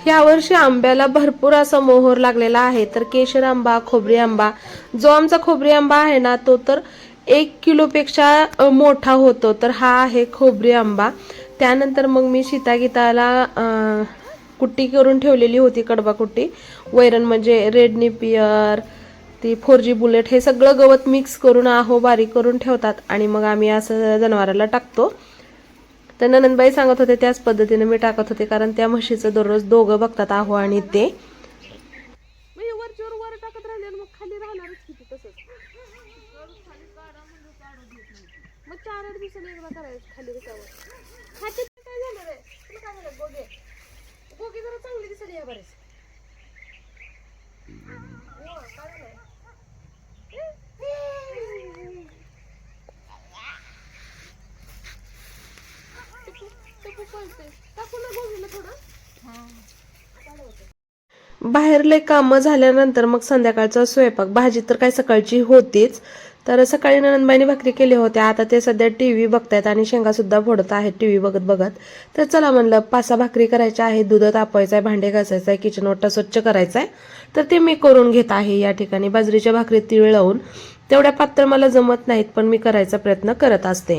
ह्या वर्षी आंब्याला भरपूर असा मोहर लागलेला आहे. तर केशर आंबा, खोबरी आंबा, जो आमचा खोबरी आंबा आहे ना तो तर 1 किलोपेक्षा मोठा होतो. तर हा आहे खोबरी आंबा. त्यानंतर मग मी सीतागीताला कुट्टी करून ठेवलेली होती, कडबा कुट्टी. वैरण म्हणजे रेड नेपियर, ती 4G बुलेट, हे सगळं गवत मिक्स करून आहो बारीक करून ठेवतात आणि मग आम्ही असं जनावराला टाकतो. तर ननंदबाई सांगत होते त्याच पद्धतीने मी टाकत होते, कारण त्या म्हशीचं दररोज दोघं बघतात, आहो आणि ते. वरच्यावर वर टाकत राहिले मग खाली राहणारच किती तसंच. मग 4-8 दिवसांनी एकदा करायचं खाली त्याच्यावर. खाते काय झालं रे, तुला काय झालं? गोगे गोगे जरा चांगली दिसली या बरेच. काय झालंय? बाहेरले कामं झाल्यानंतर मग संध्याकाळचा स्वयंपाक. भाजी तर काय सकाळची होतीच. तर सकाळी ननंदबाईने भाकरी केली होत्या. आता ते सध्या टीव्ही बघतायत आणि शेंगा सुद्धा फोडत आहेत टीव्ही बघत बघत. तर चला म्हणलं 5-6 भाकरी करायच्या आहेत, दूध तापवायचं आहे, भांडे घासायचं आहे, किचन ओटा स्वच्छ करायचा आहे. तर ते मी करून घेत आहे या ठिकाणी. बाजरीच्या भाकरी तीळ लावून तेवढ्या पातळ मला जमत नाहीत, पण मी करायचा प्रयत्न करत असते.